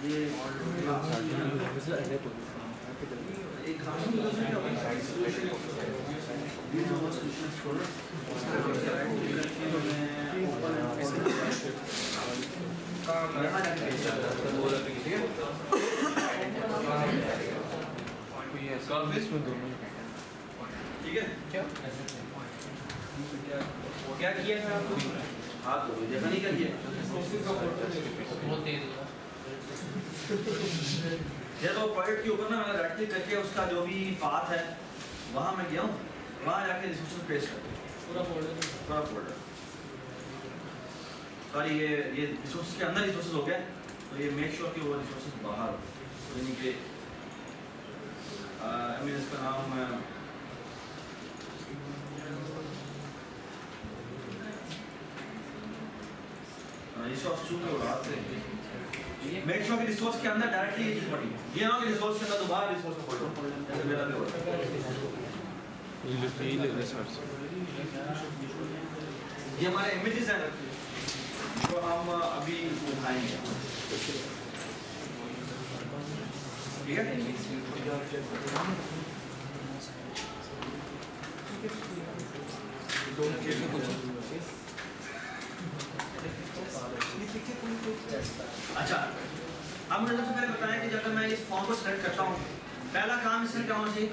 ये एक ठीक है क्या क्या किया था आपको? हाँ तो देखा नहीं क्या किया ये तो प्रोजेक्ट के ऊपर ना मैंने राइट क्लिक करके उसका जो भी पाथ है वहाँ मैं गया हूँ, वहाँ जाके रिसोर्सेज पेस्ट कर पूरा फोल्डर सॉरी ये रिसोर्सेज के अंदर रिसोर्सेज हो गया, तो ये मेक श्योर कि वो रिसोर्सेज बाहर हो, तो यानी कि इसका नाम रिसोर्स चूंकि उड़ाते हैं मेक श्योर कि रिसोर्स के अंदर डायरेक्टली ये चीज पड़ी, ये ना कि रिसोर्स के अंदर दोबारा रिसोर्स को फोल्डर ऐसे मेरा भी होता है। ये हमारे इमेजेस हैं जो हम अभी उठाएंगे, ठीक है? अच्छा, अब मुझे सबसे पहले बताएं कि जब मैं इस फॉर्म को सेलेक्ट करता हूँ, पहला काम इसमें क्या होना चाहिए?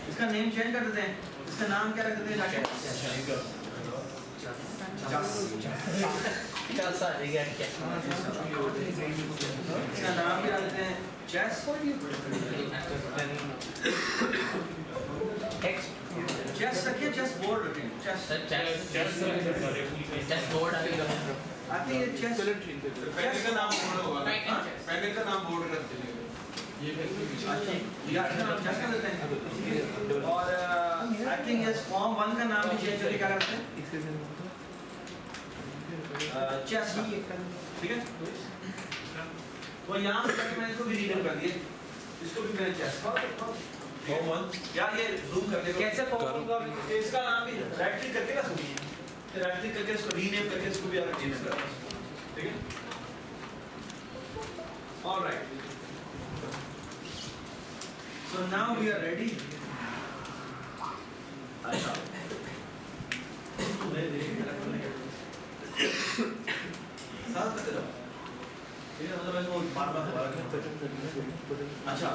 इसका नेम चेंज कर देते हैं, इसका नाम क्या रख देते हैं जाके? इसका नाम क्या रख देते हैं? चेस। चेस रखिए, चेस बोर्ड रखें, चेस बोर्ड आती है चेस। पैनल का नाम बोर्ड होगा, पैनल का नाम बोर्ड रख देंगे और आई थिंक इस फॉर्म 1 का नाम भी चेंज करके क्या करते हैं? चेस, ठीक है? तो यहाँ पे मैंने इसको भी रीनेम कर दिया, इसको भी मैंने चेस यार ये जूम कर दे कैसे फॉर्म का इसका नाम भी राइट क्लिक करके ना सुनिए, राइट क्लिक करके इसको रीनेम करके इसको भी आप चेंज कर, ठीक है? Alright, so now we are ready. अच्छा साथ में चलो, ये मतलब मैं वो बार-बार दोबारा करता हूँ। अच्छा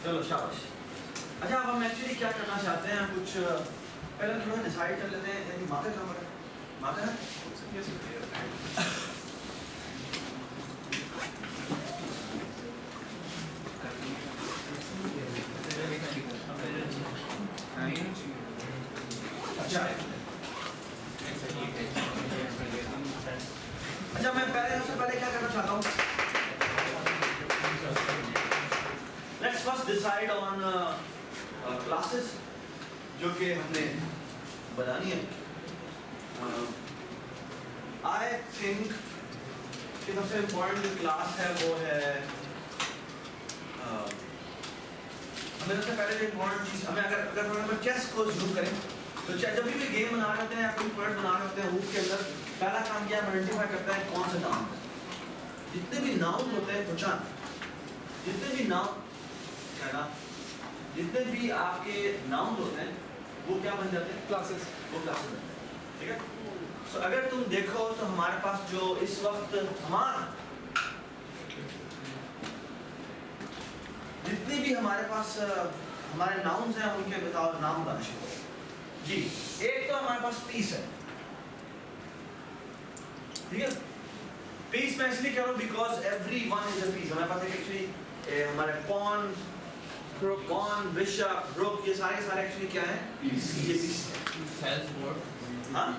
चलो शाबाश। अच्छा अब हम एक्चुअली क्या करना चाहते हैं, कुछ पहले थोड़ा डिसाइड कर लेते हैं। यदि मार्कर कहाँ पर है? मार्कर है? अच्छा मैं सबसे पहले क्या करना चाहता हूँ, let's first decide on classes जो कि हमने बनानी है। आई थिंक कि सबसे इम्पोर्टेंट जो क्लास है वो है हमें सबसे पहले जो इम्पोर्टेंट चीज़ हमें अगर हम चेस को जूम करें तो जब भी गेम बना रहे होते हैं या कोई प्रोडक्ट बना रहे होते हैं हुक के अंदर पहला काम क्या आइडेंटिफाई करता है कौन सा नाउन है। जितने भी नाउन होते हैं पहचान, जितने भी नाउन है ना, जितने भी आपके नाउन होते हैं वो क्या बन जाते हैं? क्लासेस, वो क्लासेस बनते हैं, ठीक है? सो अगर तुम देखो तो हमारे पास जो इस वक्त जितने भी हमारे पास हमारे नाउन्स हैं उनके बताओ नाम बताना शुरू करो जी। एक तो हमारे पास पीस है, ठीक है? पीस मैं इसलिए कह रहा हूँ because every one is a piece. हमारे पास एक्चुअली हमारे पॉन, बिशप, रुक, ये सारे एक्चुअली क्या है? पीस, ये पीस है। हाँ?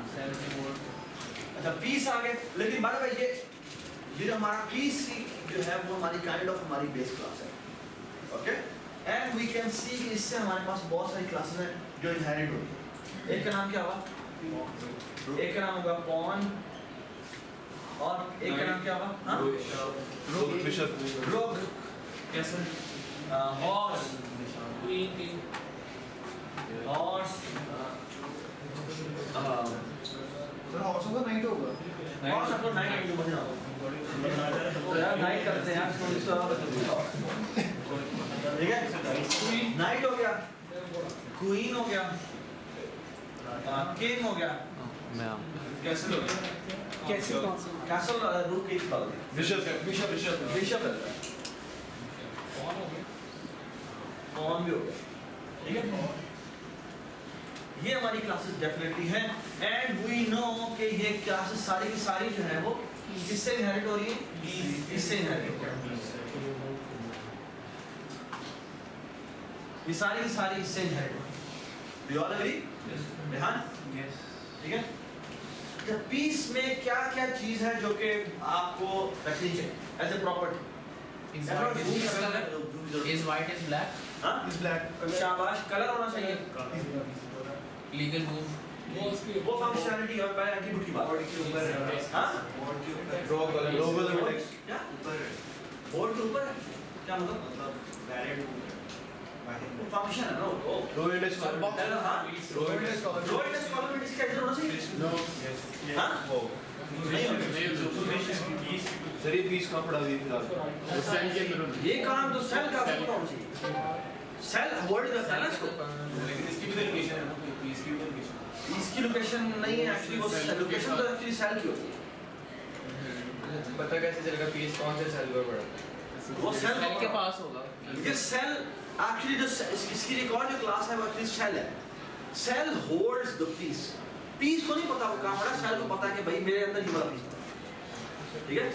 अच्छा पीस आ गए, लेकिन बात भाई ये जो हमारा पीस जो है वो हमारी काइंड ऑफ हमारी बेस क्लास है, okay? And we can see कि इससे हमारे पास बहुत सारी क्लासेस हैं जो इनहेरिट होती है। एक का नाम क्या होगा? एक का नाम होगा पॉन, और एक का नाम क्या होगा? हाँ? रुक, कैसे? हॉर्स, हॉर्स, कॉस होगा नाइट होगा और सब लोग नाइट इंटू बना तो यार नाइट करते हैं यार तो इसको ठीक है नाइट हो गया क्वीन हो गया किंग हो गया कैसल हो गया कैसे कौन सा कैसल रूक की बात बिशप बिशप है ऑन भी हो गया ठीक है ये हमारी क्लासेस डेफिनेटली हैं एंड वी नो कि ये क्लासेस सारी की सारी जो है वो किससे इनहेरिट हो रही है इससे इनहेरिट हो रही है ये सारी की सारी इससे इनहेरिट हो रही है we all agree Rehan yes ठीक है द पीस में क्या क्या चीज है जो कि आपको रखनी चाहिए as a property Is white is black? हाँ इज ब्लैक शाबाश कलर होना चाहिए Legal move. वो फंक्शनैलिटी है पहले एट्रीब्यूट की बात हाँ draw colour logo the text क्या बोर्ड के ऊपर है? क्या मतलब वो फंक्शन है ना वो रो इंडेक्स Sir, box. चलो हाँ row index row index column में इसका एडिटर होना चाहिए नो हाँ वो नहीं होना सर ये पीस कहां पड़ा हुई फिलहाल ये काम तो सेल का होना चाहिए सेल होल्ड करता है ना इसको लेकिन इसकी भी लोकेशन है ना पीस की भी लोकेशन इसकी लोकेशन नहीं है एक्चुअली वो लोकेशन तो एक्चुअली सेल की होती है पता कैसे चलेगा पीस कौन से सेल पर पड़ा वो सेल Cell के पास होगा. ये सेल एक्चुअली जो इसकी रिकॉर्ड जो क्लास है वो एक्चुअली सेल है cell holds the piece piece को नहीं पता वो कहां पड़ा सेल को पता है कि भाई मेरे अंदर ये वाला पीस ठीक है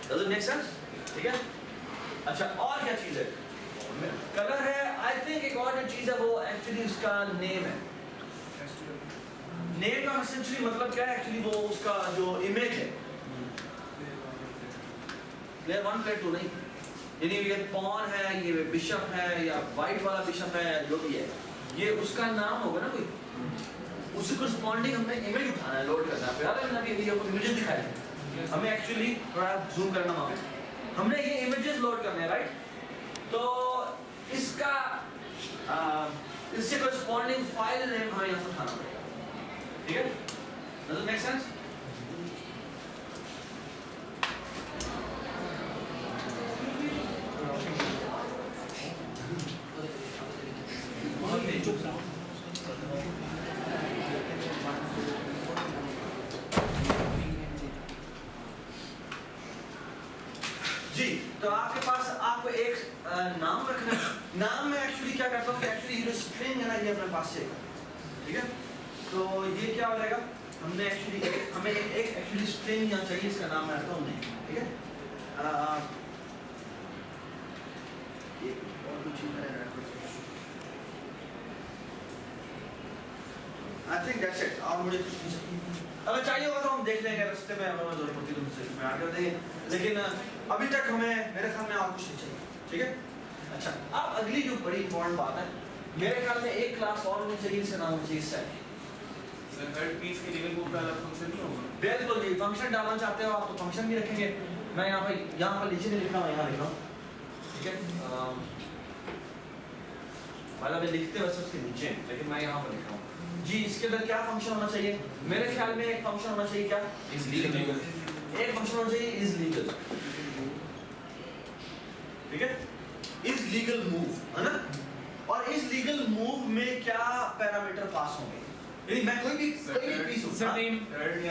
डज इट मेक सेंस ठीक है अच्छा और क्या चीज है कलर है आई थिंक एक और जो चीज है वो एक्चुअली उसका नेम है नेम का एसेंशियली मतलब क्या है एक्चुअली वो उसका जो इमेज है प्लेयर 1 प्लेयर 2 नहीं यानी ये पॉन है ये बिशप है या वाइट वाला बिशप है जो भी है ये उसका नाम होगा ना कोई उसी करस्पॉन्डिंग हमने इमेज उठाना है लोड करना है याद है मैंने अभी वीडियो को इमेजेस दिखाए थे हमें एक्चुअली थोड़ा जूम करना वहां पे हमने ये इमेजेस लोड करने हैं राइट तो इसका इससे करस्पॉन्डिंग फाइल नेम हमें यहां से उठाना पड़ेगा ठीक है डज इट मेक सेंस जी तो आपके पास आपको एक नाम रखना है नाम में एक्चुअली क्या करता हूँ कि एक्चुअली ये स्ट्रिंग है ना ये अपने पास से ठीक है तो ये क्या हो जाएगा हमने एक्चुअली हमें एक एक्चुअली स्ट्रिंग यहाँ चाहिए इसका नाम मैं रखता हूँ नहीं ठीक है एक और कुछ चीज़ है आई थिंक दैट्स इट और मुझे कुछ नहीं चाहिए अगर चाहिए होगा तो हम देख लेंगे रास्ते में हमें जरूरत पड़ती है तो मुझसे मैं आगे देंगे लेकिन अभी तक हमें मेरे ख्याल में और कुछ नहीं चाहिए ठीक है अच्छा अब अगली जो बड़ी इंपॉर्टेंट बात है मेरे ख्याल में एक क्लास और होनी चाहिए इसका नाम होना चाहिए सेट सर हर पीस के लीगल बुक का अलग फंक्शन नहीं होगा बिल्कुल जी फंक्शन डालना चाहते हो आप तो फंक्शन भी रखेंगे मैं यहाँ पर नीचे नहीं लिख रहा हूँ यहाँ लिख रहा हूँ ठीक है मतलब लिखते वैसे उसके नीचे लेकिन मैं यहाँ पर लिख रहा हूँ जी इसके अंदर क्या फंक्शन होना चाहिए मेरे ख्याल में एक फंक्शन होना चाहिए क्या Is legal. एक फंक्शन होना चाहिए इज लीगल ठीक है इज लीगल मूव है ना और इज लीगल मूव में क्या पैरामीटर पास होंगे यदि मैं कोई भी पीस हूं सर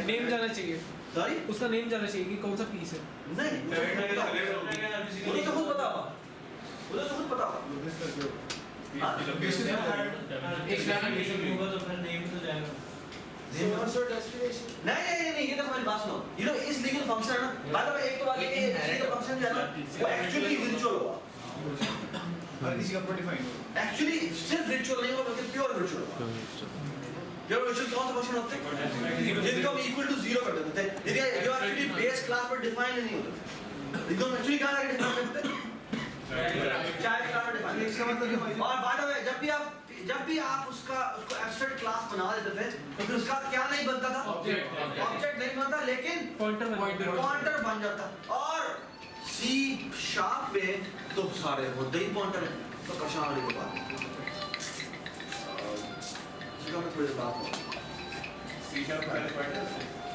नेम जाना चाहिए सॉरी उसका नेम जाना चाहिए कि कौन सा पीस है नहीं थर्ड में मुझे कलर तो खुद पता होगा मुझे तो खुद पता होगा हाँ? एक डायमेंशन होगा तो फिर नेम तो जाएगा. नहीं ये तो हमारी बात सुनो ये तो इस लीगल फंक्शन है ना बात है एक तो बात ये कि लीगल फंक्शन जो है ना वो एक्चुअली विर्चुअल होगा हर किसी का ऊपर डिफाइन होगा एक्चुअली सिर्फ विर्चुअल नहीं होगा बल्कि प्योर विर्चुअल होगा प्योर विर्चुअल कौन सा फंक्शन होते हैं जिनको हम इक्वल टू 0 कर देते हैं यदि ये एक्चुअली बेस क्लास पर डिफाइन नहीं होते इनको हम एक्चुअली कहां जाके डिफाइन करते हैं चाइल्ड क्लास में डिफाइन इसका मतलब ये होगा और बाय द वे जब भी आप उसको एब्स्ट्रैक्ट क्लास बना देते थे तो फिर उसका क्या नहीं बनता था ऑब्जेक्ट नहीं बनता लेकिन पॉइंटर बन जाता और सी शार्प में तो सारे मुद्दे ही पॉइंटर है तो कशां वाली की बात इसका मैं थोड़ी देर बात करूंगा सी शार्प पहले पढ़ते हैं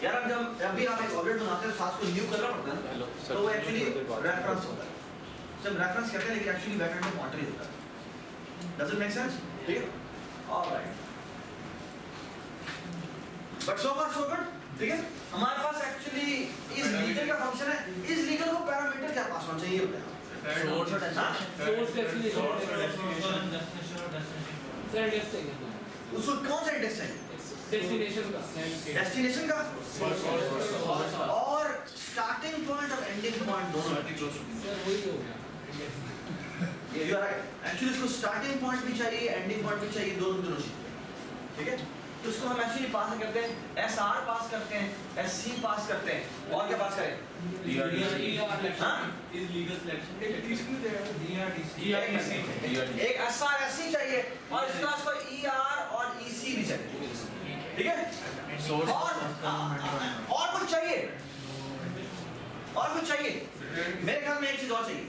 यार अब जब भी आप एक ऑब्जेक्ट बनाते हो साथ को न्यू करना पड़ता है ना, तो वो एक्चुअली रेफरेंस होता है। जब रेफरेंस कहते हैं लेकिन एक्चुअली बैकएंड में पॉइंटर ही होता है। Does it make sense? ठीक है, alright, but so far so good. ठीक है, हमारे पास एक्चुअली इस लीगल का फंक्शन है। इस लीगल को पैरामीटर क्या पास होना चाहिए होता है? सोर्स डेस्टिनेशन उसको कौन सा इंडेक्स है? डेस्टिनेशन का डेस्टिनेशन का और स्टार्टिंग पॉइंट और एंडिंग पॉइंट दोनों सर वही हो गया यू आर राइट। एक्चुअली इसको स्टार्टिंग पॉइंट भी चाहिए, एंडिंग पॉइंट भी चाहिए, दोनों चाहिए। ठीक है, तो इसको हम एक्चुअली पास करते हैं, SR पास करते हैं, SC पास करते हैं, और क्या पास करें? हाँ? एक SR SC चाहिए और इसका उसको ER और EC भी चाहिए। ठीक है, और कुछ चाहिए, और कुछ चाहिए? मेरे ख्याल में एक चीज और चाहिए।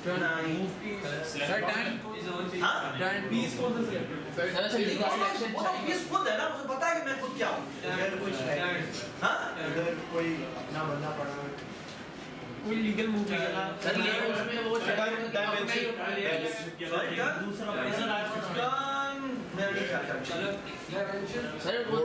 सर टाइम पीस कौन सा सिलेक्ट वो तो पीस खुद है ना, मुझे पता है कि मैं खुद क्या हूँ। अगर कुछ है हाँ? अगर कोई अपना बंदा पड़ा है कोई लीगल मूव करेगा सर ये उसमें वो सर वो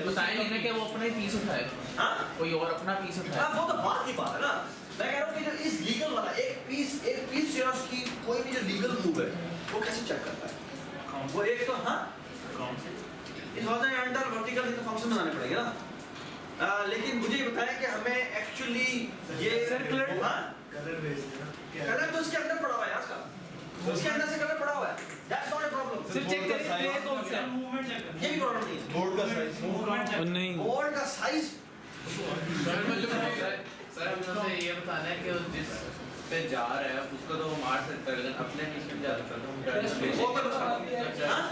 बताए नहीं ना कि वो अपना ही पीस उठाए, हाँ? कोई और अपना पीस उठाए। वो तो बात की बात है ना। मैं कह रहा हूँ कि जो इस लीगल वाला एक पीस जो है उसकी कोई भी जो लीगल मूव है वो कैसे चेक करता है? वो एक तो हाँ इस हॉरिजॉन्टल वर्टिकल का फंक्शन बनाने पड़ेंगे ना। लेकिन मुझे ये बताएं कि हमें एक्चुअली ये सर्कुलर कलर भेज देना कलर तो उसके अंदर पड़ा हुआ है उसका, उसके अंदर से कलर पड़ा हुआ है। That's not a problem. सिर्फ चेक करें प्लेयर कौन सा है ये भी प्रॉब्लम नहीं है। बोर्ड का साइज नहीं बोर्ड का साइज सर मुझे ये बताना है कि जिस पे जा रहा है उसको तो वो मार सकता है, लेकिन अपने पीस में जा सकता है वो कर उसका हाँ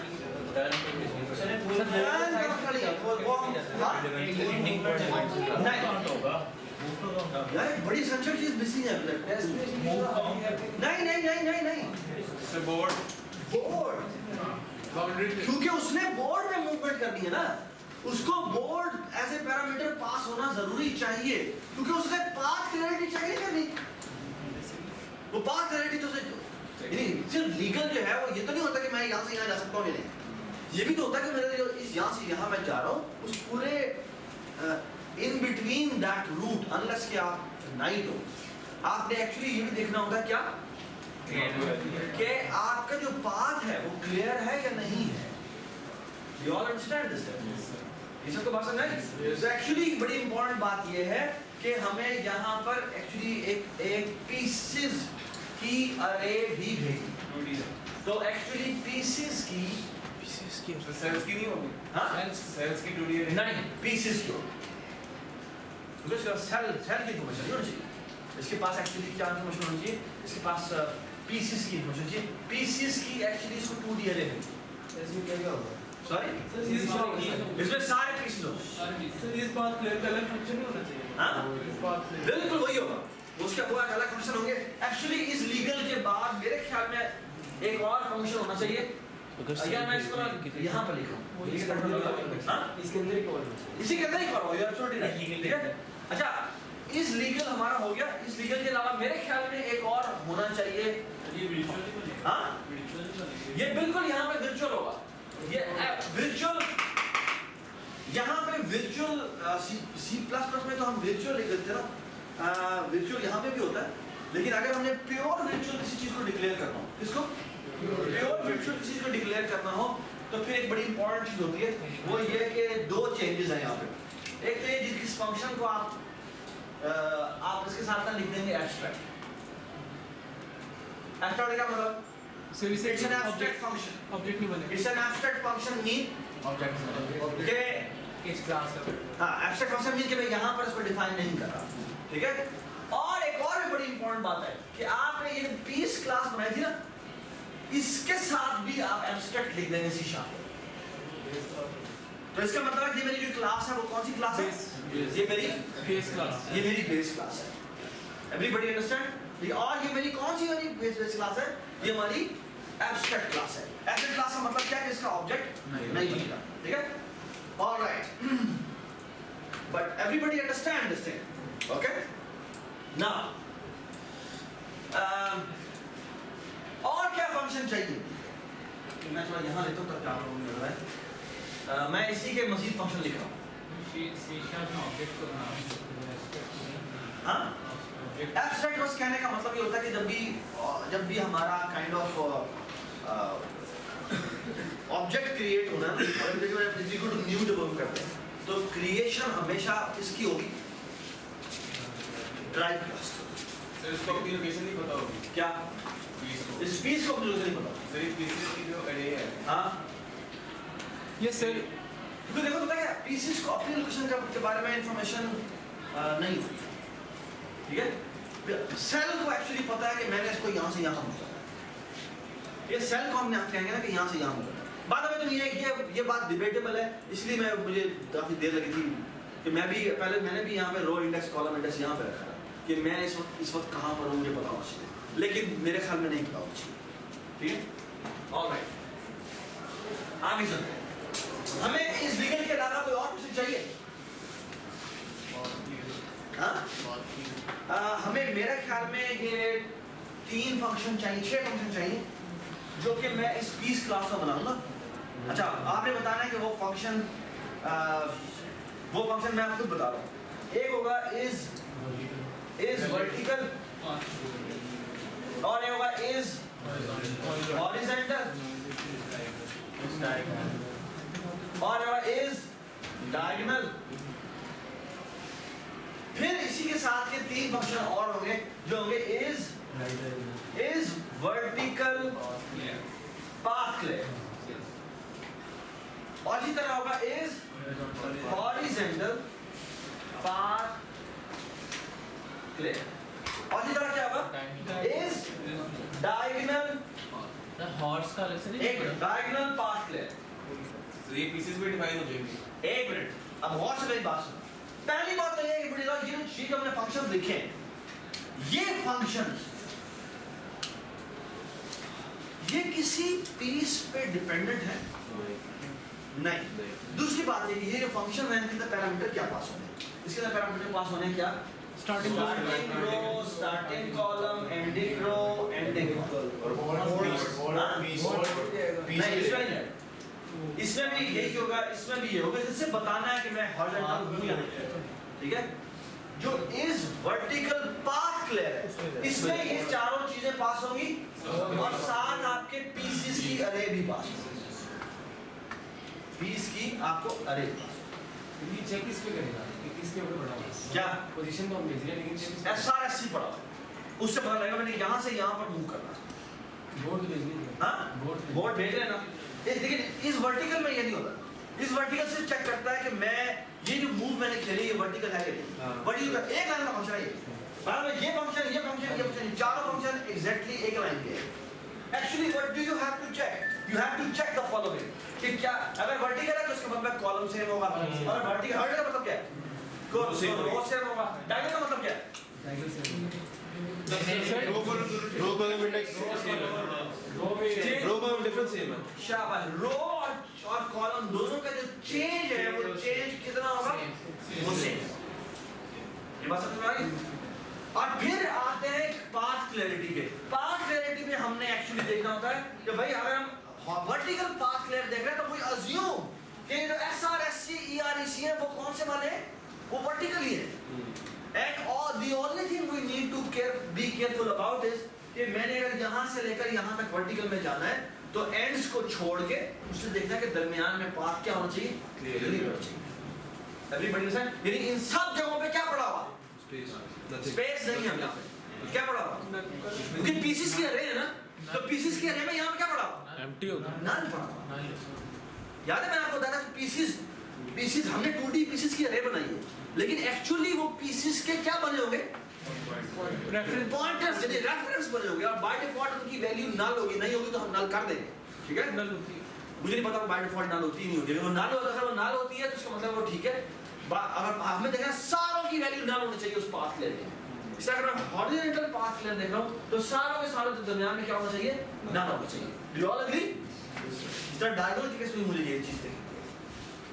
यार एक बड़ी संचर चीज मिसिंग है नहीं बोर्ड क्योंकि उसने बोर्ड में मूवमेंट करनी है ना, उसको board as a parameter pass होना जरूरी चाहिए क्योंकि उसने पाथ क्लैरिटी चाहिए क्या नहीं? वो पाथ क्लैरिटी तो सिर्फ लीगल जो है वो ये तो नहीं होता कि मैं यहाँ से यहाँ जा सकता हूँ, ये नहीं, ये भी तो होता है कि मेरे इस यहाँ से यहाँ मैं जा रहा हूँ उस पूरे in between that route unless कि आप नाइट हो, आपने एक्चुअली ये भी देखना होगा क्या कि आपका जो पाथ है वो क्लियर है या नहीं है। You all understand this? ये सबको बात समझ आई? So actually बड़ी important बात ये है कि हमें यहाँ पर actually एक pieces की array भी भेजी। तो actually pieces की सेल्स की नहीं होगी, हाँ सेल्स की ड्यूटी है नहीं pieces की क्योंकि इसका cell की information नहीं होनी चाहिए, इसके पास actually क्या information होनी चाहिए, इसके पास pieces की information चाहिए, pieces की actually इसको 2D array है। इसमें क्या क्या होगा Sorry? इसमें सारे pieces होंगे। सर इस बात क्लियर कलर फंक्शन नहीं होना चाहिए हाँ? इस बात में बिल्कुल वही होगा, उसके बाद अलग फंक्शन होंगे। एक्चुअली इस लीगल के बाद मेरे ख्याल में एक और फंक्शन होना चाहिए, या मैं इसको यहाँ पर लिखूं, हाँ? इसके अंदर ही कवर होना चाहिए इसी के अंदर ही करो, you're absolutely right, ठीक है? अच्छा, इस लीगल हमारा हो गया, इस लीगल के अलावा मेरे ख्याल में एक और होना चाहिए, हाँ? ये बिल्कुल यहाँ पे virtual होगा, ये virtual, यहाँ पे virtual C++ में तो हम virtual लिख देते हैं ना, virtual यहाँ पे भी होता है, लेकिन अगर हमने pure virtual किसी चीज को डिक्लेयर करना हो, किसको? pure virtual किसी चीज को डिक्लेयर करना हो, तो फिर एक बड़ी इंपॉर्टेंट चीज होती है, वो ये कि दो चेंजेस हैं यहाँ पे। एक तो ये जिस फंक्शन को आप इसके साथ ना लिख देंगे एब्स्ट्रैक्ट। एब्स्ट्रैक्ट का मतलब सर इसे it's an abstract function, object नहीं बनेगा it's an abstract function mean object के इस क्लास का हाँ एब्स्ट्रैक्ट फंक्शन मीन कि मैं यहाँ पर इसको डिफाइन नहीं कर रहा, ठीक है? और एक और भी बड़ी इंपॉर्टेंट बात है कि आपने ये पीस क्लास बनाई थी ना, इसके साथ भी आप एब्स्ट्रैक्ट लिख देंगे सी शार्प। तो इसका मतलब है कि मेरी जो क्लास है वो कौन सी क्लास है? ये मेरी बेस क्लास ये मेरी बेस क्लास है। Everybody understand? और ये मेरी कौन सी मेरी बेस क्लास है? ये हमारी एब्स्ट्रैक्ट क्लास है। एब्स्ट्रैक्ट क्लास का मतलब क्या है कि इसका ऑब्जेक्ट नहीं होगा, ठीक है? Alright, but everybody understand this thing, okay? Now, और क्या फंक्शन चाहिए? मैं थोड़ा यहाँ लेता हूँ ताकि आप लोगों को मिल रहा है। मैं इसी के मजीद फंक्शन लिख रहा हूँ। हाँ? एब्स्ट्रैक्ट बस कहने का मतलब ये होता है कि जब भी हमारा काइंड ऑफ ऑब्जेक्ट क्रिएट होना है, न्यू डेवलप करते हैं, तो क्रिएशन हमेशा किसकी होगी? Drive class. सर इसको अपनी लोकेशन नहीं पता होगी क्या? पीस को इस पीस को मुझे नहीं पता। सर ये पीसेस की जो अरे है हाँ? ये सर तो देखो पता क्या? पीसेस को अपनी लोकेशन के बारे में इंफॉर्मेशन नहीं होती, ठीक है? सेल को एक्चुअली पता है कि मैंने इसको यहाँ से यहाँ पहुँचाना है। ये सेल को हम कहेंगे ना कि यहाँ से यहाँ पहुँचाना है। बाद में तो ये बात डिबेटेबल है, इसलिए मुझे काफ़ी देर लगी थी कि मैंने भी यहाँ पे रो इंडेक्स कॉलम इंडेक्स यहाँ पे रखा था कि मैं इस वक्त कहाँ पर हूँ मुझे पता होना चाहिए, लेकिन मेरे ख्याल में नहीं पता होना चाहिए, ठीक है? ऑलराइट, आगे चलते हैं। हमें इस लीगल के अलावा कोई और फंक्शन चाहिए? हाँ? हमें मेरे ख्याल में ये 6 फंक्शन चाहिए जो कि मैं इस पीस क्लास में बनाऊंगा। अच्छा, आपने बताना है कि वो फंक्शन मैं आपको बता रहा हूँ। एक होगा इज वर्टिकल और एक होगा इज हॉरिजॉन्टल और इज डायगोनल। फिर इसी के साथ के 3 फंक्शन और होंगे जो होंगे इज वर्टिकल पाथ क्लियर और इसी तरह होगा इज हॉरिजॉन्टल पाथ क्लियर और इसी तरह क्या होगा इज डायगोनल हॉर्स का अलग से नहीं एक डायगोनल पाथ क्लियर। सर ये पीसेस भी डिफाइन हो जाएंगे। एक मिनट, अब और से मेरी बात सुनो। पहली बात तो ये है कि ये जो शीट हमने फंक्शन लिखे हैं, ये फंक्शंस ये किसी पीस पे डिपेंडेंट है? नहीं। दूसरी बात है कि ये जो फंक्शन है इनके अंदर पैरामीटर क्या पास होने हैं? इसके अंदर पैरामीटर पास होने हैं क्या? स्टार्टिंग रो, स्टार्टिंग कॉलम, एंडिंग रो, एंडिंग इसमें भी यही होगा, इसमें भी ये होगा। इससे बताना है कि मैं हॉरिजॉन्टल हूं या नहीं, ठीक है? जो इज वर्टिकल पाथ क्लियर है, इसमें ये चारों चीजें पास होंगी और साथ आपके पीसेस की अरे भी पास होगी। पीस की आपको अरे पास ये चेक किस पे करेगा कि किसके ऊपर पड़ा हुआ है? क्या पोजीशन तो हम भेज रहे हैं लेकिन चेक SRSC पड़ा हुआ है। उससे पता लगेगा मैंने यहाँ से यहाँ पर मूव करना है। बोर्ड तो भेजनी है। हाँ? बोर्ड भेज रहे हैं ना। लेकिन इस वर्टिकल में ये नहीं होता। इस वर्टिकल से चेक करता है कि मैं ये जो मूव मैंने खेली ये वर्टिकल है कि नहीं। वर्टिकल का एक लाइन का फंक्शन है ये। मतलब ये फंक्शन चारों फंक्शन एग्जैक्टली एक लाइन के हैं। Actually, what do you have to check? You have to check the following. कि क्या अगर वर्टिकल है तो उसका मतलब कॉलम सेम होगा और वर्टिकल हर जगह मतलब क्या है? रो सेम होगा। डायगोनल का मतलब क्या है? Row column index row column difference same है। शाबाश। रो और कॉलम दोनों का जो चेंज है वो चेंज कितना होगा? वो सेम। ये बात समझ में आ गई? और फिर आते हैं पाथ क्लैरिटी पे। पाथ क्लैरिटी में हमने एक्चुअली देखना होता है कि भाई अगर हम वर्टिकल पाथ क्लियर देख रहे हैं तो कोई अज्यूम कि जो SRSC EREC है वो कौन से वाले हैं? वो वर्टिकल ही है। And the only thing we need to be careful about is कि मैंने अगर यहाँ से लेकर यहाँ तक वर्टिकल में जाना है तो एंड्स को छोड़ के उससे देखना है कि दरमियान में पाथ क्या होना चाहिए? क्लियर होना चाहिए। Everybody understand? यानी इन सब जगहों पे क्या पड़ा हुआ? स्पेस नहीं है यहाँ पे। क्या पड़ा हुआ? क्योंकि पीसेस की अरे है ना, तो पीसेस की अरे में यहाँ पे क्या पड़ा हुआ? एम्प्टी होगा। नल पड़ा हुआ। याद है मैंने आपको बताया था कि पीसेस हमने 2D पीसेस की अरे बनाई है, लेकिन एक्चुअली वो पीसेस के क्या बने होंगे? रेफरेंस पॉइंटर्स, यानी रेफरेंस बने होंगे और बाय डिफॉल्ट उनकी वैल्यू नल होगी, नहीं होगी तो हम नल कर देंगे, ठीक है? नल होती है। मुझे नहीं पता बाय डिफॉल्ट नल होती नहीं होती, अगर वो नल होता है, वो नल होती है तो उसका मतलब वो ठीक है। अगर हमें देखना सारों की वैल्यू नल होनी चाहिए उस पाथ क्लियर में। इसलिए अगर मैं हॉरिजॉन्टल पाथ क्लियर देख रहा हूं तो सारों के सारों के दरमियान में क्या होना चाहिए? नल होना चाहिए। Do you all agree? इस तरह डायगोनल के केस में मुझे ये चीज देखी।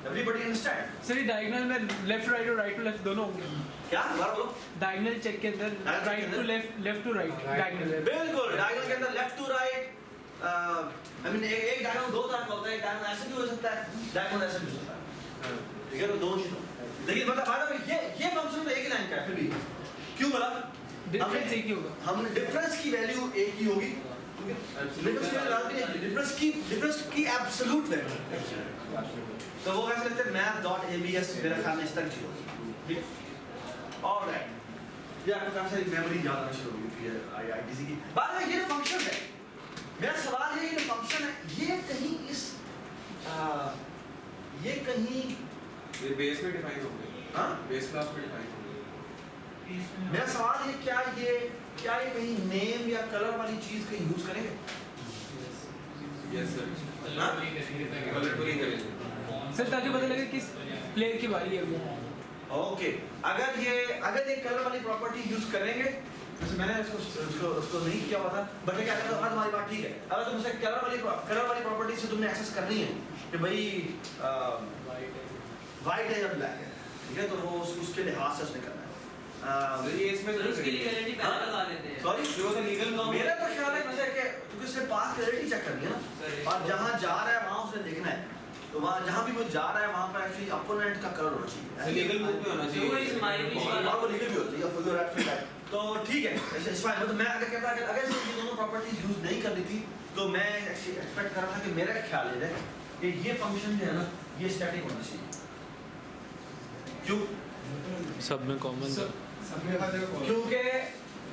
Everybody understand? सर ये डायगोनल में लेफ्ट राइट और राइट टू लेफ्ट दोनों होंगे। क्या दोबारा बोलो? डायगोनल चेक के अंदर Diagonal राइट check टू के left, left to right, diagonal. बिल्कुल, डायगोनल के अंदर left to right, I mean एक डायगोनल दो तरह का होता है, एक डायगोनल ऐसे भी हो सकता है, डायगोनल ऐसे भी हो सकता है, ठीक है? तो दोनों चीज़ों, लेकिन मतलब बात है ये फंक्शन में एक ही लाइन का है फिर भी, क्यों बोला? डिफरेंस एक ही होगा। हमने डिफरेंस की वैल्यू एक ही होगी, डिफरेंस की एब्सोल्यूट वैल्यू, तो वो कैसे लिखते हैं? math.abs मेरा ख्याल में इस तक जीरो, ठीक है? ऑलराइट, ये आपको काफी सारी मेमोरी याद आना शुरू हो गई है आईआईटीसी की। बाद में ये जो फंक्शन है, मेरा सवाल है, ये जो फंक्शन है, ये कहीं इस ये कहीं ये बेस में डिफाइन होंगे, हाँ? बेस क्लास में डिफाइन होंगे। मेरा सवाल है क्या ये कहीं नेम या कलर वाली चीज कहीं यूज करेंगे? यस सर, हाँ? कलरफुली करेंगे सर ताकि पता लगे किस प्लेयर की बारी है अभी। ओके, अगर ये कलर वाली प्रॉपर्टी यूज करेंगे, जैसे मैंने उसको नहीं किया हुआ था, बट क्या कहता हूँ, तुम्हारी बात ठीक है। अगर तुम उसे कलर वाली प्रॉपर्टी से तुमने एक्सेस करनी है कि भाई वाइट है या ब्लैक है, ठीक है? तो वो उसके लिहाज से उसने करना है। सर ये इसमें तो उसकी लीगलिटी पहले लगा देते हैं। सॉरी, जो है लीगल नॉर्म, मेरा तो ख्याल है जैसे कि क्योंकि उसने पास क्लैरिटी चेक करनी है ना, और जहाँ जा रहा है वहाँ उसने देखना है, तो वहाँ जहाँ भी वो जा रहा है वहाँ पर एक्चुअली अपोनेंट का कलर होना चाहिए, लीगल मूव पे होना तो वो इस मायने में चाहिए। और वो लीगल भी होती है, फुल राइट फुल राइट। तो ठीक है, इट्स फाइन। मतलब मैं अगर कहता अगर ये दोनों प्रॉपर्टीज यूज नहीं करनी थी, तो मैं एक्सपेक्ट कर रहा था कि मेरा ख्याल ये है कि ये फंक्शन जो है ना, ये स्टैटिक होना चाहिए। क्यों? सब में कॉमन है।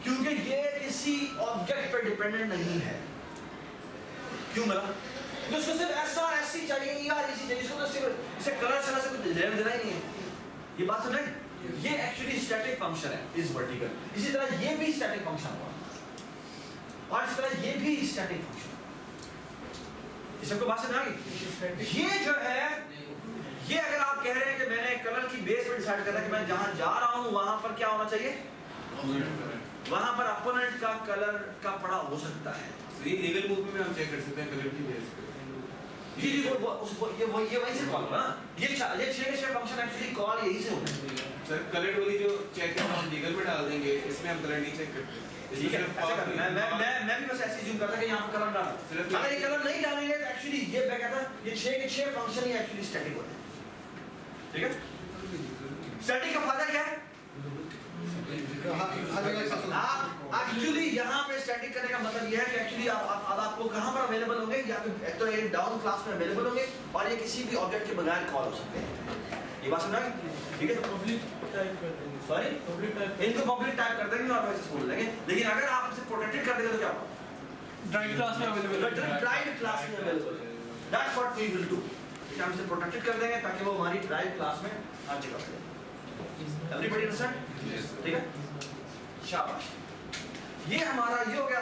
क्योंकि ये किसी ऑब्जेक्ट पर डिपेंडेंट नहीं है। क्यों बोला? तो उसको सिर्फ ऐसा ऐसी चाहिए या ऐसी चाहिए, इसको तो सिर्फ इसे कलर चला से कुछ लेना देना ही नहीं है। ये बात समझ? ये एक्चुअली स्टैटिक फंक्शन है इस वर्टिकल। इसी तरह ये भी स्टैटिक फंक्शन हुआ और इस तरह ये भी स्टैटिक फंक्शन। इस सबको बात समझ आ गई? ये जो है, ये अगर आप कह रहे हैं कि मैंने कलर की बेस पर डिसाइड करना कि मैं जहां जा रहा हूं वहां पर क्या होना चाहिए, वहां पर अपोनेंट का कलर का पड़ा हो सकता है। ये लीगल मूव में हम चेक कर सकते हैं कलर की बेस पे। जी ये वहीं से कॉल ना, ये 6 फंक्शन एक्चुअली कॉल यही से होता है। सर कलर वाली जो चेक है हम लीगल में डाल देंगे, इसमें हम कलर नहीं चेक करते। ठीक है, ऐसा कर, मैं भी बस ऐसे ज्यूम करता कि यहाँ पर कलर डालना। अगर ये कलर नहीं डालेंगे तो एक्चुअली ये मैं कहता ये 6 के 6 फंक्शन ही एक्चुअली स्टैटिक होते हैं। ठीक है? स्टैटिक का फायदा क्या है? आप एक्चुअली यहाँ पे स्टैटिक करने का मतलब ये है कि एक्चुअली आपको कहाँ पर अवेलेबल होंगे, या एक तो ये डाउन क्लास में अवेलेबल होंगे और ये किसी भी ऑब्जेक्ट के बगैर कॉल हो सकते हैं। ये बात समझ आई? ठीक है? सॉरी, इनको पब्लिक टाइप कर देंगे और वैसे बोल देंगे, लेकिन अगर आप इसे प्रोटेक्टेड कर देंगे तो क्या होगा? ड्राइव क्लास में अवेलेबल है। ड्राइव क्लास में अवेलेबल है। That's what we will do. हम इसे प्रोटेक्टेड कर देंगे ताकि वो हमारी ड्राइव क्लास में आ जाए। Everybody understand? ठीक है? शाबाश। ये हमारा ये हो गया,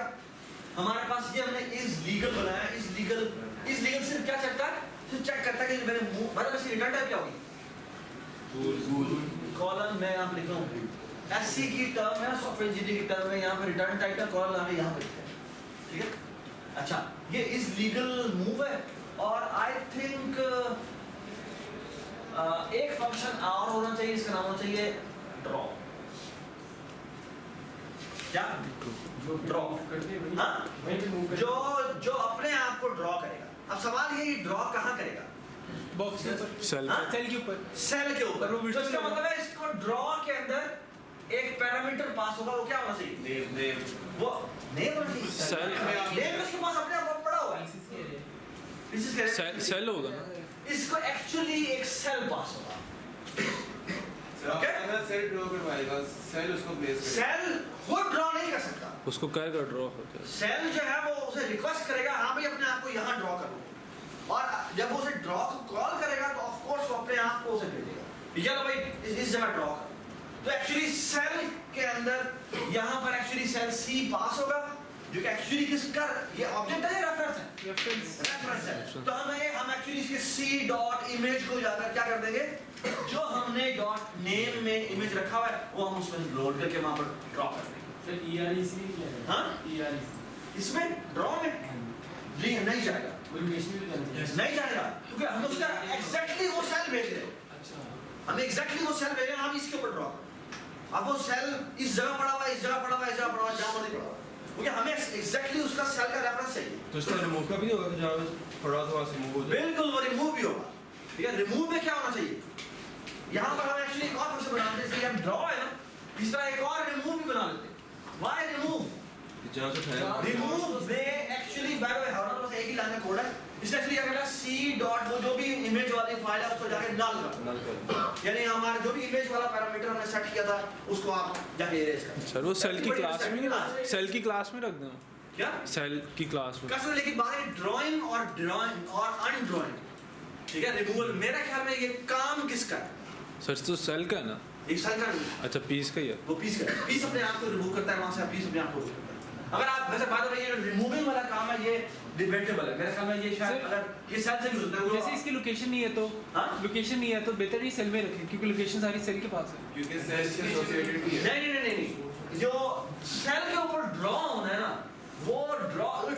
हमारे पास ये हमने इज लीगल बनाया। इज लीगल सिर्फ क्या चेक करता है? सिर्फ चेक करता है कि मैंने मतलब इसकी रिटर्न टाइप क्या होगी? कॉलम मैं यहाँ पे लिख रहा हूँ एससी की टर्म है, सॉफ्टवेयर इंजीनियरिंग की टर्म है, यहाँ पे रिटर्न टाइप का कॉलम आगे यहाँ पे लिखते हैं। ठीक है? अच्छा, ये इज लीगल मूव है और आई थिंक एक फंक्शन और होना चाहिए, इसका नाम होना चाहिए ड्रॉ। क्या? ड्रॉ। हाँ? जो अपने आप को ड्रॉ करेगा। अब सवाल ये ड्रॉ कहाँ करेगा? बॉक्स के ऊपर, सेल हाँ? सेल के ऊपर, सेल के ऊपर। तो इसका मतलब है इसको ड्रॉ के अंदर एक पैरामीटर पास होगा, वो क्या होना चाहिए? नेम वो नेम होना चाहिए। सेल नेम उसके पास अपने आप पड़ा हुआ है। सेल होगा ना। इसको एक्चुअली एक सेल पास होगा। ओके, अगर सेल ड्रॉ करवाएगा, सेल उसको प्लेस करेगा। सेल खुद ड्रॉ नहीं कर सकता। उसको कहेगा ड्रॉ होता है। सेल जो है वो उसे रिक्वेस्ट करेगा, हाँ भाई अपने आप को यहाँ ड्रॉ करो, और जब वो उसे ड्रॉ को कॉल करेगा तो ऑफ कोर्स वो अपने आप को उसे भेजेगा, चलो भाई इस जगह ड्रॉ करो। तो एक्चुअली सेल के अंदर यहाँ पर एक्चुअली सेल सी पास होगा, जो कि एक्चुअली किसका ये ऑब्जेक्ट है या रेफरेंस है? रेफरेंस है। तो हम एक्चुअली इसके सी डॉट इमेज को जाकर क्या कर देंगे, जो हमने डॉट नेम में इमेज रखा हुआ है वो हम उसमें लोड करके वहां पर ड्रॉ कर देंगे। फिर EREC क्या है? हाँ? EREC इसमें ड्रॉ में जी नहीं जाएगा। लोकेशन भी जानते हैं। नहीं जाएगा क्योंकि हम उसका एग्जैक्टली वो सेल भेज रहे हैं, अच्छा हम एग्जैक्टली वो सेल भेज रहे हैं, हम इसके ऊपर ड्रॉ। अब वो सेल इस जगह पड़ा हुआ है, इस जगह पड़ा हुआ है, इस जगह पड़ा हुआ है, जहाँ मर्जी पड़ा हुआ है, क्योंकि हमें एग्जैक्टली उसका सेल का रेफरेंस चाहिए। तो इसका रिमूव का भी नहीं होगा कि जहाँ पड़ा था वहाँ से रिमूव हो जाए? बिल्कुल वो रिमूव भी होगा। ठीक है, रिमूव में क्या होना चाहिए, यहाँ पर हम एक्चुअली एक और फंक्शन बनाते हैं, जैसे हम ड्रॉ है ना, इस तरह एक और रिमूव भी बना लेते हैं। Why remove? जहाँ से उठाया रिमूव में एक्चुअली बाय द वे हमारे पास एक ही लाइन का कोड है, इसने एक्चुअली क्या करना है, सी डॉट वो जो भी इमेज वाली फाइल है उसको जाके नल कर, नल कर यानी हमारा जो भी इमेज वाला पैरामीटर हमने सेट किया था उसको आप जाके इरेज कर। सर वो सेल की क्लास में नहीं रख, सेल की क्लास में रख दें, क्या सेल की क्लास में। कसर, लेकिन बात है ड्राइंग और अनड्राइंग। ठीक है, रिमूवल मेरे ख्याल में ये काम किसका है? सर तो सेल का है ना? एक सेल का नहीं, अच्छा पीस का ही है। वो पीस का, पीस अपने आप को रिमूव करता है, वहां से पीस अपने आप को रिमूव करता है। अगर आप वैसे बात है ये रिमूविंग वाला काम है, ये डिबेटेबल है मेरे ख्याल में, ये शायद सर, अगर ये सेल से यूज होता है जैसे इसकी लोकेशन नहीं है तो हाँ? लोकेशन नहीं है तो बेहतर ही सेल में रखें क्योंकि लोकेशन सारी सेल के पास है। क्योंकि सेल से एसोसिएटेड भी है। नहीं, जो सेल के ऊपर ड्रॉ होना है ना, वो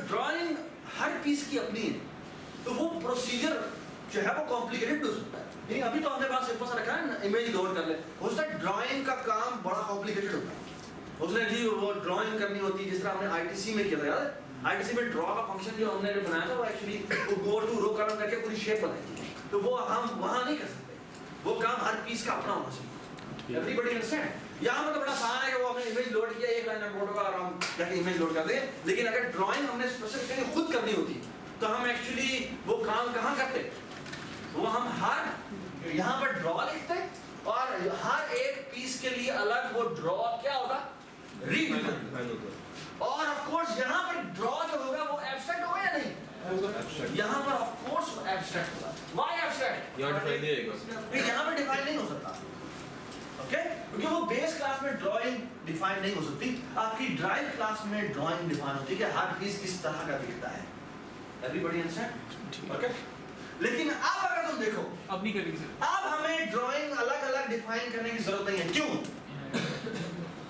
ड्राइंग हर पीस की अपनी है, तो वो प्रोसीजर जो है वो कॉम्प्लिकेटेड हो सकता है। यानी अभी तो हमने बात सिंपल सा रखा है ना, इमेज लोड कर ले, उसका ड्राइंग का काम बड़ा कॉम्प्लिकेटेड होता है। उसने जी वो ड्राइंग करनी होती है, जिस तरह हमने आईटीसी में किया था, याद है? आईटीसी में ड्रॉ का फंक्शन जो हमने बनाया था वो एक्चुअली वो गो टू रो कॉलम करके पूरी शेप बनाई थी, तो वो हम वहां नहीं कर सकते, वो काम हर पीस का अपना होना चाहिए। Everybody understand? यहाँ मतलब बड़ा आसान है कि वो हमने इमेज लोड किया, एक लाइन फोटो का, और हम जाके इमेज लोड कर दें। लेकिन अगर ड्राइंग हमने स्पेसिफिकली खुद करनी होती तो हम एक्चुअली वो काम कहाँ करते, वो हम हर यहाँ पर ड्रॉ लिखते और हर एक पीस के लिए अलग वो ड्रॉ क्या होगा, रीड। और ऑफ कोर्स यहाँ पर ड्रॉ जो होगा वो एब्स्ट्रैक्ट होगा या नहीं? Abstract. यहाँ पर ऑफ कोर्स एब्स्ट्रैक्ट होगा। Why abstract? यहाँ डिफाइन नहीं होगा। यहाँ पर डिफाइन नहीं हो सकता, ओके? क्योंकि वो बेस क्लास में ड्राइंग डिफाइन नहीं हो सकती, आपकी ड्राइव क्लास में ड्राइंग डिफाइन होती है कि हर पीस किस तरह का दिखता है। Everybody understand? ओके? लेकिन अब अगर तुम देखो, अपनी कटिंग से अब हमें ड्राइंग अलग अलग डिफाइन करने की जरूरत नहीं है। क्यों?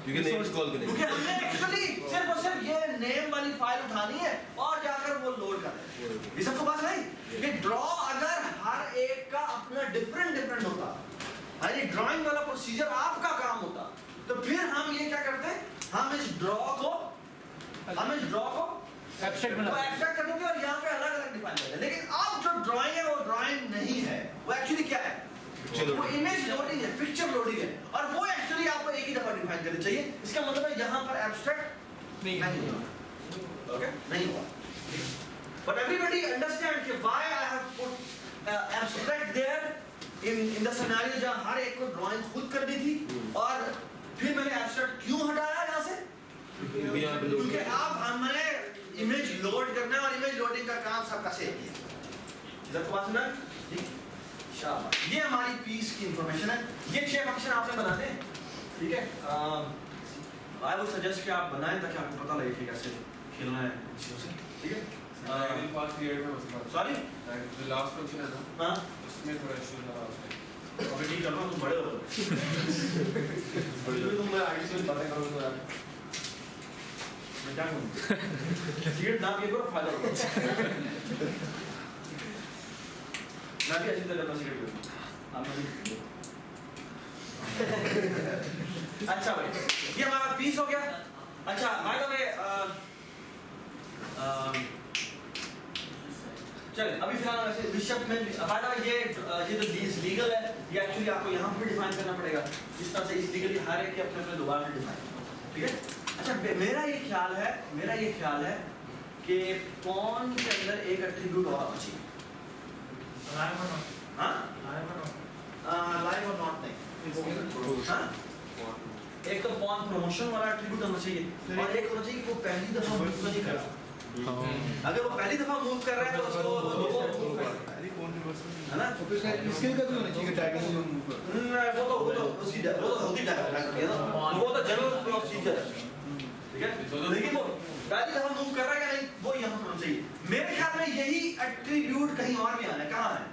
क्योंकि नेम्स कॉल करेंगे। क्योंकि हमने एक्चुअली सिर्फ और सिर्फ ये नेम वाली फाइल उठानी है और जाकर वो लोड करना है। ये सबको बात नहीं कि ड्रॉ अगर हर एक का अपना डिफरेंट होता, यानी ड्राइंग वाला प्रोसीजर आपका काम होता, तो फिर हम ये क्या करते, हम इस ड्रॉ को एब्स्ट्रैक्ट तो बना एब्स्ट्रैक्ट कर देंगे और यहाँ पे अलग अलग डिफाइन कर देंगे। लेकिन अब जो ड्राइंग है वो ड्राइंग नहीं है, वो एक्चुअली क्या है, वो इमेज लोडिंग है, पिक्चर लोडिंग है, और वो एक्चुअली आपको एक ही दफा डिफाइन करनी चाहिए। इसका मतलब है यहाँ पर एब्स्ट्रैक्ट नहीं नहीं होगा, ओके, नहीं होगा। But everybody understand कि why I have put abstract there in the scenario जहाँ हर एक को ड्राइंग खुद करनी थी, और फिर मैंने एब्स्ट्रैक्ट क्यों हटाया यहाँ से, क्योंकि अब हमने इमेज लोड करना है और इमेज लोडिंग का काम सबका सेम ही है। जब बात सुना, शाबाश, ये हमारी पीस की इंफॉर्मेशन है। ये 6 फंक्शन आपने बनाने हैं, ठीक है? आई वुड सजेस्ट कि आप बनाएं ताकि आपको पता लगे कि कैसे खेलना है चीजों से, ठीक है? सॉरी, लास्ट फंक्शन है ना, हाँ, उसमें थोड़ा इशू लगा उसमें। अभी ठीक कर रहा हूँ, तुम बड़े हो, तुम मैं आगे से बातें करोगे तो यार मैं क्या करूँ? सीट ना ये करो, फायदा होगा। मैं भी अच्छी तरह का सीट करूँ, आप भी। अच्छा भाई, ये हमारा पीस हो गया। अच्छा, बाय द वे, चलिए अभी फिलहाल वैसे विशप में बाय द वे ये जो लीगल है, ये एक्चुअली आपको यहाँ पे डिफाइन करना पड़ेगा। इस तरह से इस लीगली हर एक के अपने अपने दोबारा से डिफाइन, ठीक है? अच्छा, मेरा ये ख्याल है कि कौन के अंदर एक एट्रीब्यूट और होना चाहिए। हाँ, लाइव और नॉट नहीं, हाँ, एक तो पॉन प्रमोशन वाला एट्रीब्यूट होना चाहिए, और एक होना चाहिए कि वो पहली दफा मूव नहीं कर रहा। अगर वो पहली दफा मूव कर रहा है तो उसको है ना, स्किल का भी होना चाहिए टैगिंग में मूव कर। वो तो प्रोसीजर, वो तो होती है ना, वो तो जनरल प्रोसीजर है, ठीक है? लेकिन वो पहली दफा मूव कर रहा है या नहीं, वो यहाँ होना चाहिए। मेरे ख्याल में यही एट्रीब्यूट कहीं और भी आना है, कहाँ है?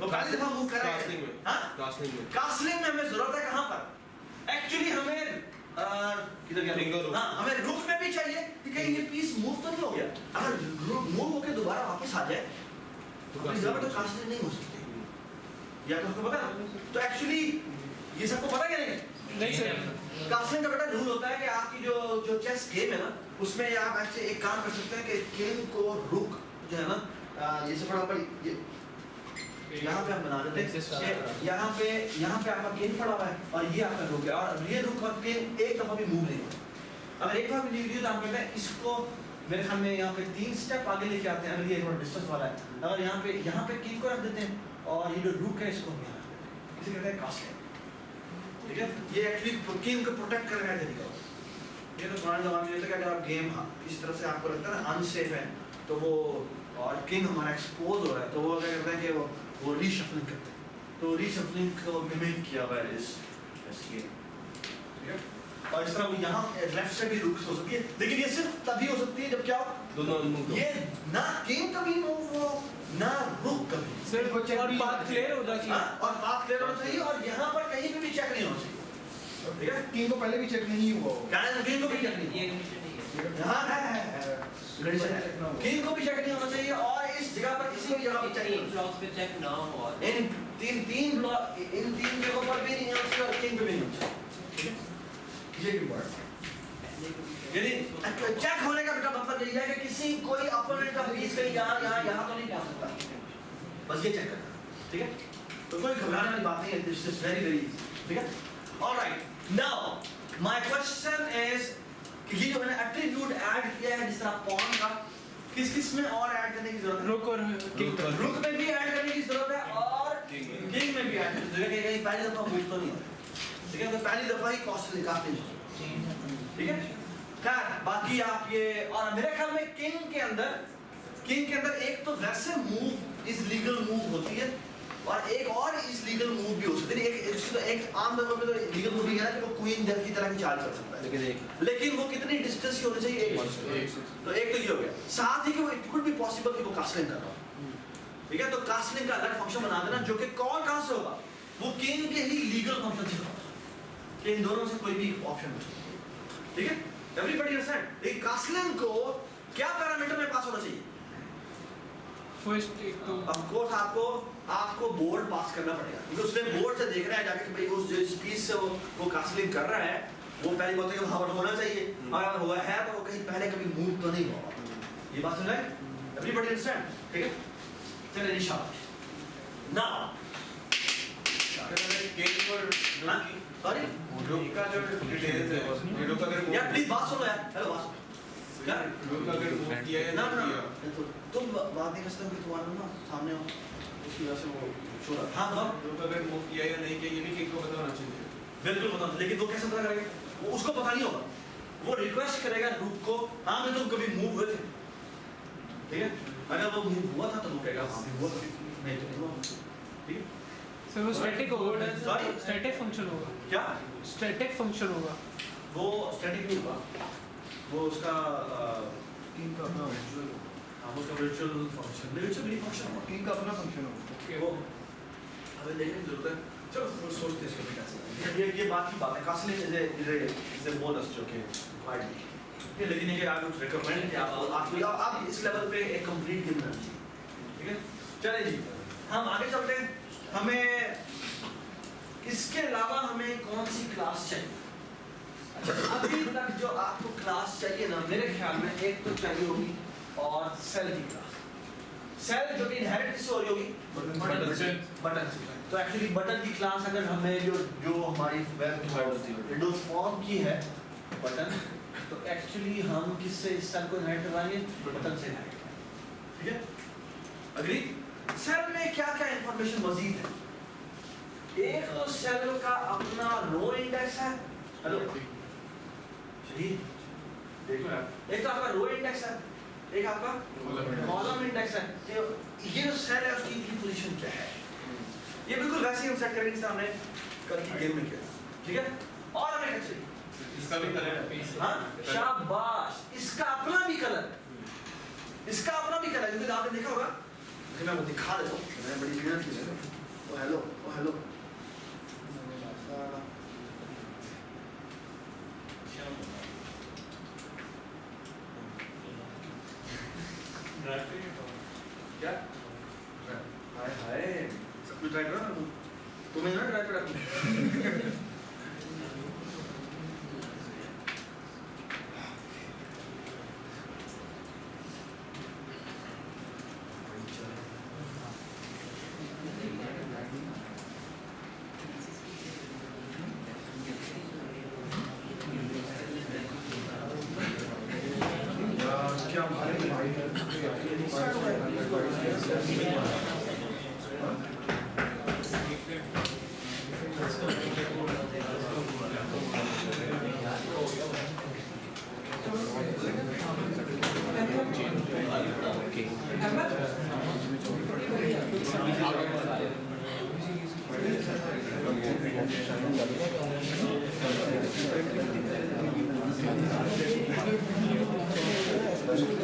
वो पहली दफा मूव कर रहा है, कास्लिंग में, हाँ, कास्लिंग में। कास्लिंग में हमें जरूरत है कहाँ पर? एक्चुअली हमें किधर गया Finger hook. हाँ हमें रुक में भी चाहिए कि कहीं ये पीस मूव तो नहीं हो गया। अगर मूव होके दोबारा वापस आ जाए तो अपनी जगह पे तो कास्टलिंग नहीं हो सकती। या तो उसको पता है? तो एक्चुअली ये सबको पता क्या नहीं? नहीं सर कास्टलिंग का बेटा रूल होता है कि आपकी जो चेस गेम है ना उसमें आप ऐसे एक काम कर सकते हैं कि किंग को रुक जो है ना ये से फटाफट ये यहाँ पे हम बना देते हैं यहाँ पे आपका किंग पड़ा हुआ है और ये आपका रुक है और ये रुक और किंग एक दफा भी मूव नहीं होता। अगर एक बार भी नहीं हुई तो हम कहते हैं इसको मेरे ख्याल में यहाँ पे 3 स्टेप आगे लेके आते हैं। अगर ये थोड़ा डिस्टेंस वाला है अगर यहाँ पे किंग को रख देते हैं और ये जो रुक है इसको हम यहाँ रख देते हैं, इसे कहते हैं कास्टलिंग। ठीक है, ये एक्चुअली किंग को प्रोटेक्ट करने का तरीका होता है। ये तो पुराने ज़माने में था कि अगर आप गेम इस तरह से आपको लगता है ना अनसेफ है तो वो और किंग हमारा एक्सपोज हो रहा है तो वो क्या करते हैं कि वो रीशफलिंग करते हैं। तो रीशफलिंग को मिमिक किया हुआ है इस गेम। ठीक है, और इस तरह वो यहाँ लेफ्ट से भी रुक हो सकती है लेकिन ये सिर्फ तभी हो सकती है जब क्या हो दोनों उन्मुख हो। ये ना किंग कभी मूव हो ना रुक कभी। सर और बात क्लियर हो जाती है। हाँ, और बात क्लियर होना चाहिए और यहाँ पर कहीं पे भी चेक नहीं होना चाहिए। ठीक है, किंग को पहले भी चेक नहीं हुआ हो। किंग को भी चेक नहीं ये कंडीशन नहीं है। हाँ है किंग को भी चेक नहीं होना चाहिए और इस जगह पर किसी भी जगह पर चेक नहीं होना ब्लॉक्स पे चेक ना हो और चाहिए। इन तीन जगहों पर भी नहीं होना चाहिए और किंग पे भी नहीं होना चाहिए। ठीक है, ये की बात यानी चेक होने का बेटा मतलब यही है कि किसी कोई अपोनेंट का पीस कहीं यहाँ तो नहीं पहुँच सकता। बस ये चेक करना। ठीक है, तो कोई घबराने वाली बात नहीं है। This is very easy. ठीक है, alright now my question is कि ये जो मैंने एट्रीब्यूट ऐड किया है जिस तरह पॉन का किस में और ऐड करने की जरूरत है? रुक और किंग रुक में भी ऐड करने की जरूरत है और किंग में भी ऐड करने की जरूरत है। कहीं पहली दफा मूव तो नहीं होता। ठीक है, तो पहली दफा ही कॉस्टली काफी। ठीक है, खैर बाकी आप ये और मेरे ख्याल में किंग के अंदर एक तो वैसे मूव इज लीगल मूव होती है और एक और इस लीगल मूव भी हो सकती है। एक आम तौर पे तो लीगल मूव ही है कि वो क्वीन जब की तरह की चाल चल सकता है लेकिन वो कितनी डिस्टेंस की होनी चाहिए? एक तो एक तो ये हो गया। साथ ही कि वो इट कुड बी पॉसिबल कि वो कास्टलिंग कर रहा हो। ठीक है, तो कास्टलिंग का अलग फंक्शन बना देना जो कि कहां से होगा? वो किंग के ही लीगल फंक्शन से होगा कि इन दोनों से कोई भी ऑप्शन नहीं। ठीक है, एवरीबॉडी अंडरस्टैंड? एक कास्टलिंग को क्या पैरामीटर में पास होना चाहिए? फर्स्ट एक तो ऑफ कोर्स आपको बोर्ड पास करना पड़ेगा क्योंकि उसने बोर्ड से देख रहा है जाके कि भाई उस जो स्पीच से वो कास्टलिंग कर रहा है वो पहली बात है कि वहां पर होना चाहिए और अगर हुआ है तो वो कहीं पहले कभी मूव तो नहीं हुआ। ये बात सुन रहे हैं? Everybody understand? ठीक है, चलिए शाबाश। नाउ सॉरी रुक का जो डिटेल्स है रुक अगर यार प्लीज बात सुनो यार। हेलो बात सुनो क्या रुक अगर मूव किया है ना ना ना तुम बात नहीं कर सकते कि तुम्हारा ना सामने हो उसकी वजह से वो छोड़ा। हाँ बताओ। रुक अगर मूव किया या नहीं किया ये भी किंग को पता होना चाहिए। बिल्कुल पता नहीं, लेकिन वो कैसे पता करेगा? वो उसको पता नहीं होगा। वो रिक्वेस्ट करेगा रूट को, हाँ मैं तुम कभी मूव हुए थे? ठीक है, अगर वो मूव हुआ था तो वो कहेगा हाँ हुआ था, नहीं तो नहीं हुआ। ठीक है, सर वो स्टैटिक होगा। Sorry? स्टैटिक फंक्शन होगा। क्या स्टैटिक फंक्शन होगा। वो स्टैटिक नहीं हुआ, वो उसका किंग का अपना वर्चुअल उसका वर्चुअल फंक्शन हुआ। किंग का अपना फंक्शन होगा। वो हमें देखने की जरूरत है। चलो वो सोचते हैं इसको भी कैसे। ये बात की बात है। कास्टलिंग इज ए बोनस जो कि रिक्वायर्ड है। लेकिन ये आई वुड रिकमेंड कि आप इस लेवल पे एक कंप्लीट गेम बनाना चाहिए। ठीक है, चलिए जी हम आगे चलते हैं। हमें इसके अलावा हमें कौन सी क्लास चाहिए? अच्छा, अभी तक जो आपको क्लास चाहिए ना मेरे ख्याल में एक तो चाहिए होगी और सेल की क्लास। सेल जो कि इनहेरिट किससे हो रही होगी? बटन से। तो एक्चुअली बटन की क्लास अगर हमें जो हमारी विंडोज फॉर्म की है बटन, तो एक्चुअली हम किससे इस सेल को इनहेरिट करवाएंगे? बटन से इनहेरिट। ठीक है, अग्री? सेल में क्या क्या इंफॉर्मेशन मजीद है? एक तो सेल का अपना रो इंडेक्स है। हेलो सही देखो यार, एक तो आपका रो इंडेक्स है, एक आपका कॉलम इंडेक्स है। ये जो सेल है उसकी पोजीशन क्या है? ये बिल्कुल वैसे ही हम सेट करेंगे जैसे हमने कल की गेम में किया। ठीक है, और हमें क्या चाहिए? इसका भी कलर है। हाँ शाबाश, इसका अपना भी कलर है। इसका अपना भी कलर है क्योंकि आपने देखा होगा। मैं वो दिखा देता हूँ, मैंने बड़ी मेहनत की है। ओ हेलो तुम्हें ना ट्राई करा क्या हमारे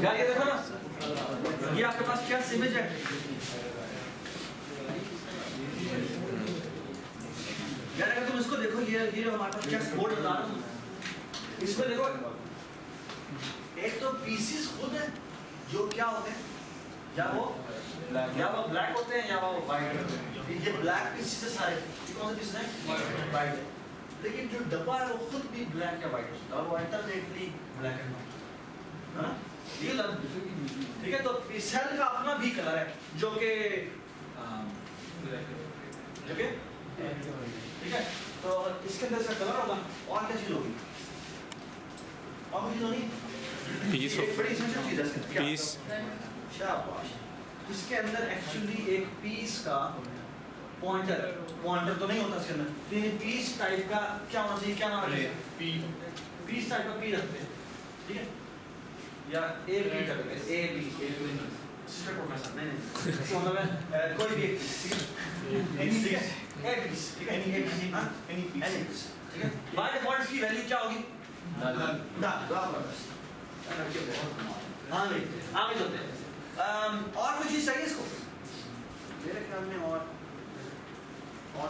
यार ये देखो ना, ये आपके पास क्या इमेज है? यार अगर तुम इसको देखो, ये जो हमारे पास चेस बोर्ड बता रहा हूँ, इसमें देखो एक तो पीसेस खुद है जो क्या होते हैं, या वो ब्लैक होते हैं या वो वाइट होते हैं। ये ब्लैक पीसेस है सारे, ये कौन से पीसेस हैं? वाइट है। लेकिन जो डब्बा है वो खुद भी ब्लैक या वाइट होता है, और वो अल्टरनेटली ब्लैक एंड वाइट, है ना? ये ठीक है। तो सेल का अपना भी कलर है जो कि ठीक है। तो इसके अंदर इसका कलर होगा, और क्या चीज होगी? और कुछ होगी? पीस एक बड़ी एसेंशियल चीज है क्या? पीस शाबाश। इसके अंदर एक्चुअली एक पीस का पॉइंटर तो नहीं होता इसके अंदर, लेकिन पीस टाइप का क्या होना चाहिए? क्या नाम है? पीस टाइप का पी रखते हैं, ठीक है? या ए बी कर देते हैं, ए बी सिस्टर प्रोफेसर नहीं इसका मतलब है कोई भी एक पीस, ए पीस, ठीक है? एनी पीस, ठीक है? बाय डिफॉल्ट की वैल्यू क्या होगी? ना बस हाँ आगे चलते हैं। और कोई चीज चाहिए इसको? मेरे ख्याल में और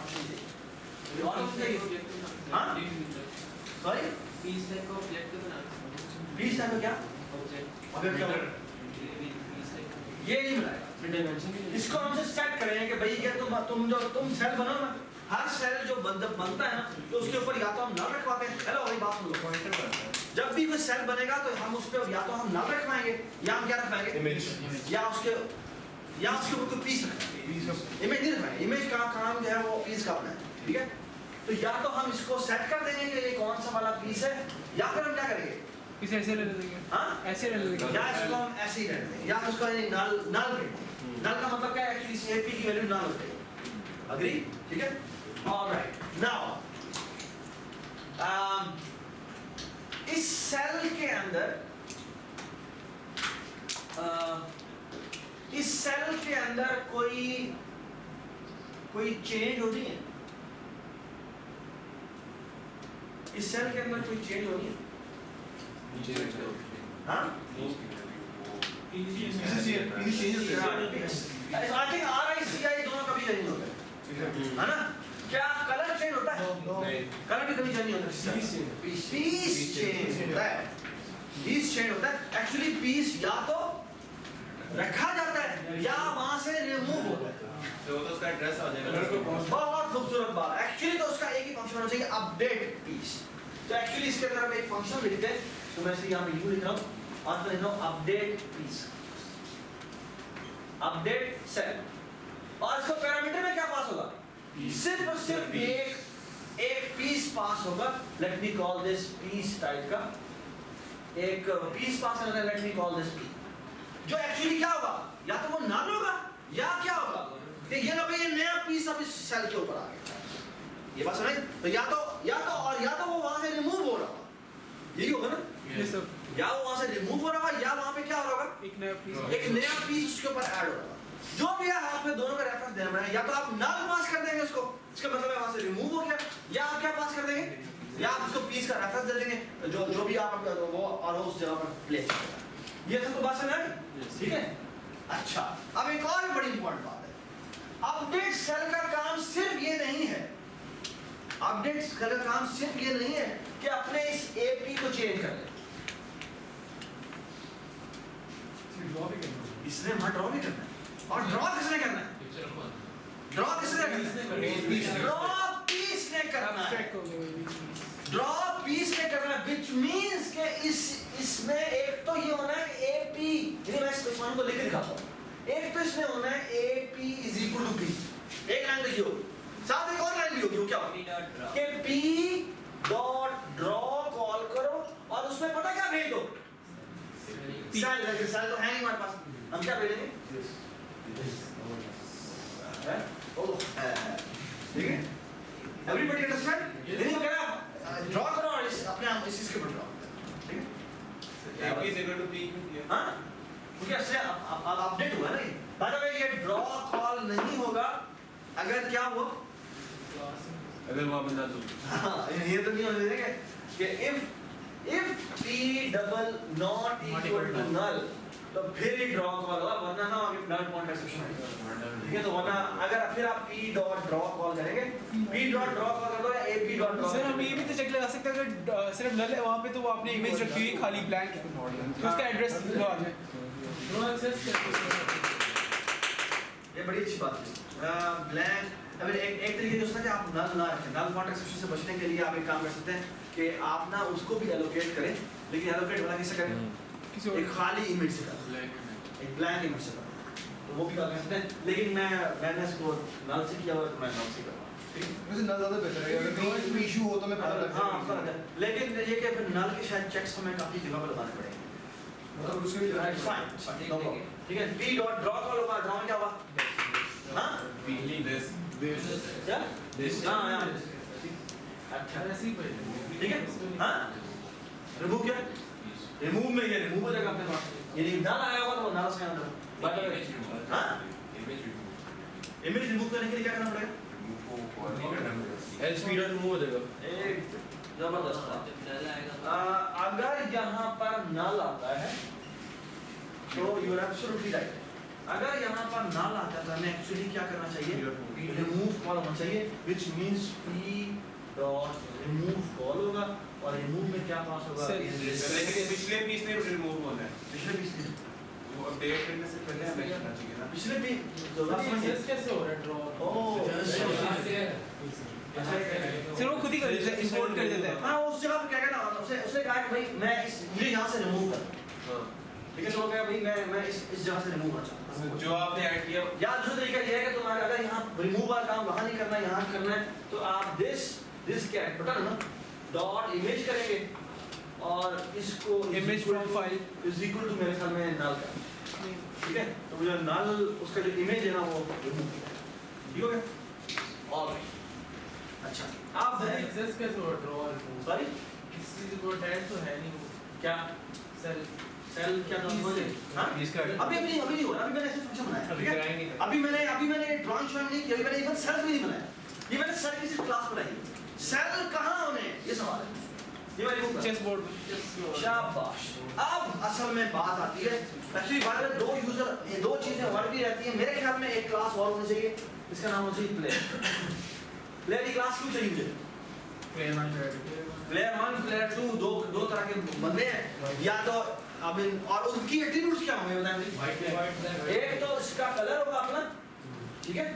चीजें और कुछ चाहिए? हाँ सॉरी पीस को ऑब्जेक्ट बना पीस टाइप क्या? अगर क्या होगा? ये नहीं बनाएगा। इसको हमसे सेट करेंगे कि भाई ये तुम सेल बनो ना, हर सेल जो बनता है ना, तो उसके ऊपर या तो हम नल रखवाते हैं। हेलो भाई बात सुनो, पॉइंटर बनता है। जब भी कोई सेल बनेगा तो हम उस पे या तो हम नल रखवाएंगे या हम क्या रखवाएंगे? इमेज। या उसके ऊपर कोई पीस रखवाएंगे। इमेज नहीं रखवाएंगे, इमेज का काम जो है वो पीस का अपना है, ठीक है? तो या तो हम इसको सेट कर देंगे कि ये कौन सा वाला पीस है, या फिर हम क्या करेंगे? इसे ऐसे ले लेंगे। हाँ ऐसे ले लेंगे। या इसको हम ऐसे ही रहने देंगे, या उसको नल का मतलब क्या है? एक्चुअली सीएपी की वैल्यू नल होती है। अग्री? ठीक है? ऑलराइट। नाउ इस सेल के अंदर कोई चेंज होनी है? इस सेल के अंदर कोई चेंज होनी है? हाँ? I think RICI दोनों कभी चेंज होता है ना? क्या कलर चेंज होता है? कलर भी कभी चेंज नहीं होता। पीस चेंज होता है। पीस चेंज होता है। एक्चुअली पीस या तो रखा जाता है या वहां से रिमूव होता है। तो उसका एड्रेस आ जाएगा। बहुत खूबसूरत बात। एक्चुअली तो उसका एक ही फंक्शन होना चाहिए, अपडेट पीस। तो एक्चुअली इसके अंदर हम एक फंक्शन लिखते हैं, तो मैं इसे यहाँ पे यू लिख रहा हूँ और फिर लिख रहा हूँ अपडेट पीस, अपडेट सेल। और इसको पैरामीटर में क्या पास होगा? सिर्फ और सिर्फ एक पीस पास होगा। Let me call this piece type का एक पीस पास करना है। Let me call this P, जो एक्चुअली क्या होगा? या तो वो नल होगा या क्या होगा कि ये लो भाई ये नया पीस अब इस सेल के ऊपर आ गया। ये बात समझ? तो या तो वो वहां से रिमूव हो रहा होगा, यही होगा ना? ये सब या वो वहां से रिमूव हो रहा होगा या वहां पे क्या हो रहा होगा? एक नया पीस। एक नया पीस उसके ऊपर ऐड हो रहा होगा। जो भी है आपने दोनों का रेफरेंस देना पड़ेगा। या तो आप नल पास कर देंगे उसको, इसका मतलब है वहां से रिमूव हो गया, या आप क्या पास कर देंगे? या आप उसको पीस का रेफरेंस दे देंगे, जो भी आप वो और उस जगह पर प्लेस करेगा। ये सब तो बात समझ आई? ठीक है? अच्छा, अब एक और बड़ी इंपॉर्टेंट बात है। अपडेट सेल का काम सिर्फ ये नहीं है, अपडेट सेल का काम सिर्फ ये नहीं है कि अपने इस एपी को चेंज कर ले। इसने वहां ड्रॉ भी करना है, और ड्रॉ किसने करना है? ड्रॉ किसने करना है? ड्रॉ पीस ने करना है। Check हो गया ये भी। ड्रॉ पीस ने करना है, which means के इसमें एक तो ये होना है कि AP, यानी मैं इस क्वेश्चन को लिख के दिखाता हूँ। एक तो इसमें होना है AP is equal to P, एक लाइन लिखी हो, साथ एक और लाइन लिखी हो, क्या होगी? कि P डॉट ड्रॉ कॉल करो और उसमें पता क्या भेज दो? सेल तो है नहीं हमारे पास, हम क्या भेजेंगे? ठीक है? Everybody understand? यदि वो कह रहा है ड्रॉ करो और अपने आप इस चीज के ऊपर ड्रॉ, ठीक है? AP is equal to P क्यों किया? हाँ? क्योंकि ऐसे अब अपडेट हुआ ना ये। बाय द वे ये ड्रॉ कॉल नहीं होगा अगर क्या हुआ? अगर वहाँ पे ना तो हाँ, ये तो नहीं होने देंगे कि if P double not equal to null तो फिर ही ड्रॉ कॉल होगा, वरना ना आगे नल पॉइंट एक्सेप्शन है। ठीक है, तो वरना अगर फिर आप P डॉट ड्रॉ कॉल करेंगे, P डॉट ड्रॉ कॉल कर दो या AP डॉट ड्रॉ। सर हम ये भी तो चेक लगा सकते हैं अगर सिर्फ नल है वहाँ पे तो वो आपने इमेज रखी हुई खाली ब्लैंक तो उसका एड्रेस लगा दें। ये बड़ी अच्छी बात है। ब्लैंक अगर एक तरीके से होता है कि आप नल ना रखें, नल पॉइंट एक्सेप्शन से बचने के लिए आप एक काम कर सकते हैं कि आप ना उसको भी एलोकेट करें, लेकिन एलोकेट वाला कैसे करें? किसी और एक खाली इमेज से करें, एक ब्लैंक इमेज से करें, तो वो भी कर सकते हैं। लेकिन मैंने इसको नल से किया हुआ है तो मैं नल से कर रहा हूँ, ठीक है? वैसे नल ज्यादा बेहतर है, अगर कहीं कोई इशू हो तो मैं पता लग हाँ पता लग जाए। लेकिन ये कि फिर नल के शायद चेक्स हमें काफी जगह पर लगाने पड़ेंगे। मतलब उसके भी फाइन, ठीक है। P डॉट ड्रॉ कॉल होगा, ड्रॉ में क्या हुआ? हाँ? क्या? हाँ अच्छा ठीक है। हाँ रिमूव क्या? रिमूव में ये रिमूव हो जाएगा अपने पास। यदि नल आया होगा तो वो नल से अंदर। हाँ इमेज रिमूव करने के लिए क्या करना पड़ेगा? SP डॉट रिमूव हो जाएगा। एक जबरदस्त बात। अगर यहाँ पर नल आता है तो यू आर एब्सोल्युटली राइट। अगर यहाँ पर नल आता है तो हमें एक्चुअली क्या करना चाहिए? रिमूव कॉल होना चाहिए, which means P dot remove call होगा और रिमूव में क्या पास होगा? लेकिन पिछले पीस में रिमूव होना है, पिछले पीस में वो अपडेट करने से पहले हमें करना चाहिए ना। पिछले भी जो लास्ट में कैसे हो रहा है ड्रॉ? सिर्फ वो खुद ही कर देते हैं, इंपोर्ट कर देते हैं। हाँ उस जगह पे क्या कहना उसने कहा कि भाई मैं इस मुझे यहाँ से रिमूव कर, ठीक है? तो वो कहा भाई मैं इस जगह से रिमूव करना चाहता हूँ। जो आपने ऐड किया या दूसरा तरीका ये है कि तुम्हारा अगर यहाँ रिमूव वाला काम वहाँ नहीं करना है, यहाँ करना है, तो आप दिस क्या है पता है ना? डॉट इमेज करेंगे और इसको Image from file is equal to मेरे ख्याल में नल का, ठीक है? तो वो जो नल उसका जो इमेज है ना वो रिमूव किया, ठीक हो गया? ऑलराइट अच्छा आप एक्सेस कैसे हो ड्रॉ सॉरी किसी को डेट तो है नहीं वो क्या सेल सेल क्या नाम बोले? हाँ अभी नहीं हो रहा, अभी मैंने ऐसे फंक्शन बनाया, ठीक है? अभी मैंने ड्राइंग शॉइंग नहीं किया, अभी मैंने इवन सेल भी नहीं बनाया, ये मैंने सेल की सिर्फ क्लास बनाई है। सेल कहाँ होने ये सवाल है, ये मैं लिखूंगा चेस बोर्ड। शाबाश। अब असल में बात आती है एक्चुअली बात है दो यूजर, ये दो चीजें वर्क भी रहती हैं। मेरे ख्याल में एक क्लास और होनी चाहिए, इसका नाम होना चाहिए प्लेयर। प्लेयर की क्लास क्यों चाहिए मुझे? प्लेयर 1 प्लेयर 2 दो तरह के बंदे हैं, या तो अब और उनकी एट्रीब्यूट्स क्या होंगे बताएं मुझे? एक तो इसका कलर होगा अपना, ठीक है?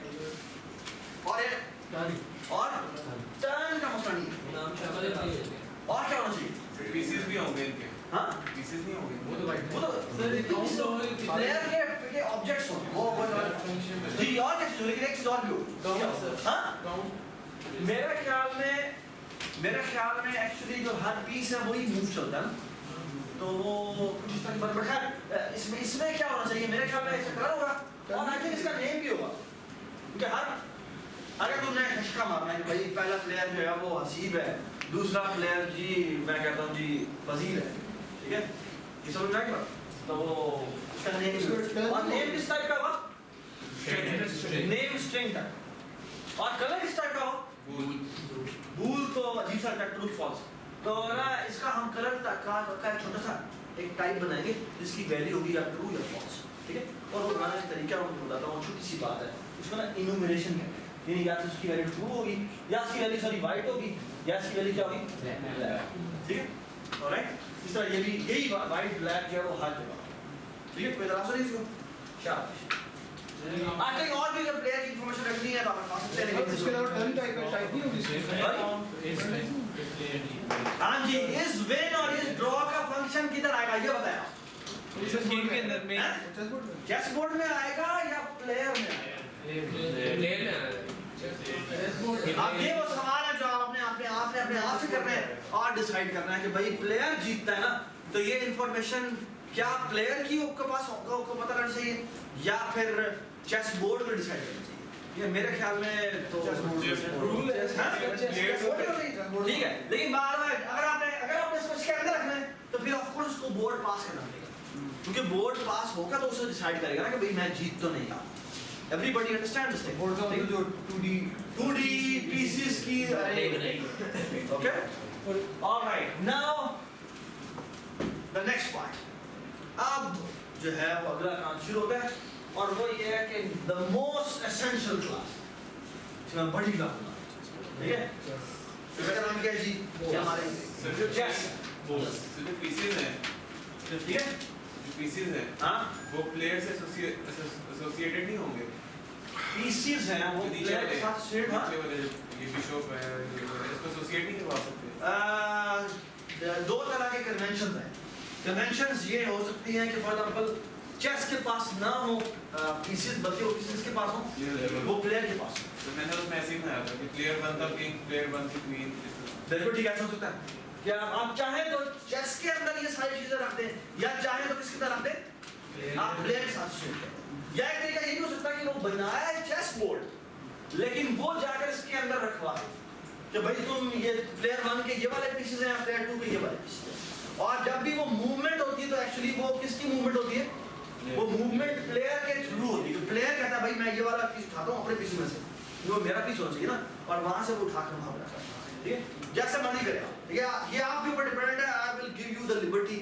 और टर्न का मसला नहीं है। और क्या होना चाहिए? पीसेस भी होंगे इनके, हाँ पीसेस नहीं होंगे वो तो प्लेयर के ऑब्जेक्ट्स होंगे वो जी। और क्या चीज हो, लेकिन एक चीज और भी हो। हाँ मेरे ख्याल में एक्चुअली जो हर पीस है वही मूव चलता है ना, तो वो कुछ इस तरह की खैर इसमें क्या होना चाहिए? मेरे ख्याल में ऐसा कलर होगा और आई थिंक इसका नेम भी होगा, क्योंकि हर अगर तुमने हश्का मारना है कि भाई पहला प्लेयर जो है वो हसीब है, दूसरा प्लेयर जी मैं कहता हूँ जी वजीर है, ठीक है? ये समझ में आएगा? तो वो उसका नेम और नेम किस टाइप का होगा? नेम स्ट्रिंग का। और कलर किस टाइप का हो? बूल तो अजीब सा टाइप, ट्रू फॉल्स। तो ना इसका हम कलर का एक छोटा सा एक टाइप बनाएंगे जिसकी वैल्यू होगी या ट्रू या फॉल्स, ठीक है? और वो बनाने का तरीका मैं बताता हूँ, छोटी सी बात है, उसका ना इन्यूमरेशन कहते हैं। यानी या तो उसकी वैल्यू ट्रू होगी या उसकी वैल्यू सॉरी वाइट होगी या इसकी वैल्यू क्या होगी? ठीक है? ऑलराइट, इस तरह ये भी यही वाइट ब्लैक जो है वो हर जगह, ठीक है? कोई इतराज़ नहीं इसको? शाबाश आई थिंक और भी प्लेयर की इंफॉर्मेशन रखनी है तो आप पास सकते हैं उसके अलावा टर्न टाइप नहीं होगी हाँ जी, इस विन और इस ड्रॉ का फंक्शन किधर आएगा ये बताया। इस गेम के अंदर में चेस बोर्ड में आएगा या प्लेयर में आएगा? अब ये वो सवाल है जो आपने अपने आप से करना है और डिसाइड करना है कि भाई प्लेयर जीतता है ना तो ये इंफॉर्मेशन क्या प्लेयर की आपके पास होगा, आपको पता रहना चाहिए या फिर चेस बोर्ड में डिसाइड करना चाहिए। ये मेरे ख्याल में तो रूल है, ठीक है। लेकिन बार बार अगर आपने इसको इसके अंदर रखना है तो फिर ऑफ कोर्स उसको बोर्ड पास करना पड़ेगा, क्योंकि बोर्ड पास होगा तो उसे डिसाइड करेगा ना कि भाई मैं जीत तो नहीं रहा। Everybody understand this thing? Board का मतलब जो 2D pieces की okay? All right. Now the next part. अब जो है वो अगला काम शुरू होता है और वो ये है कि the most essential class जिसमें बड़ी क्लास होना है, ठीक है? इसका नाम क्या है जी? ये हमारे chess जो पीसेस हैं, ठीक है? जो पीसेस हैं, हाँ? वो प्लेयर से एसोसिएटेड नहीं होंगे। Pieces हैं वो नीचे player के वाले, साथ shade हाँ? नीचे वाले ये बिशप है, इसको एसोसिएट नहीं करवा सकते। दो तरह के कन्वेंशन हैं। कन्वेंशंस ये हो सकती हैं कि फॉर एग्जांपल चेस के पास ना हो पीसेस, बल्कि वो पीसेस के पास हो वो प्लेयर के पास हो। तो मैंने उसमें ऐसे ही बनाया था कि प्लेयर 1 था किंग, प्लेयर 1 थी क्वीन। बिल्कुल ठीक ऐसा हो सकता है। क्या आप चाहें तो चेस के अंदर ये सारी चीजें रख दें या चाहें तो किसके अंदर रख दें, आप प्लेयर के साथ शेयर करें। या एक तरीका ये भी हो सकता है कि वो बनाया है चेस बोर्ड लेकिन वो जाकर इसके अंदर रखवा दे कि भाई तुम ये प्लेयर 1 के ये वाले पीसेस हैं, प्लेयर 2 के ये वाले पीसेस हैं। और जब भी वो मूवमेंट होती है तो एक्चुअली वो किसकी मूवमेंट होती है? वो मूवमेंट प्लेयर के थ्रू होती है। प्लेयर कहता है भाई मैं ये वाला पीस उठाता हूँ अपने पीस में से, वो मेरा पीस होना चाहिए ना, और वहां से वो उठाकर वहां पर रखा है, ठीक है? जैसे मर्जी करेगा, ठीक है? ये आपके ऊपर डिपेंडेंट है। I will give you the liberty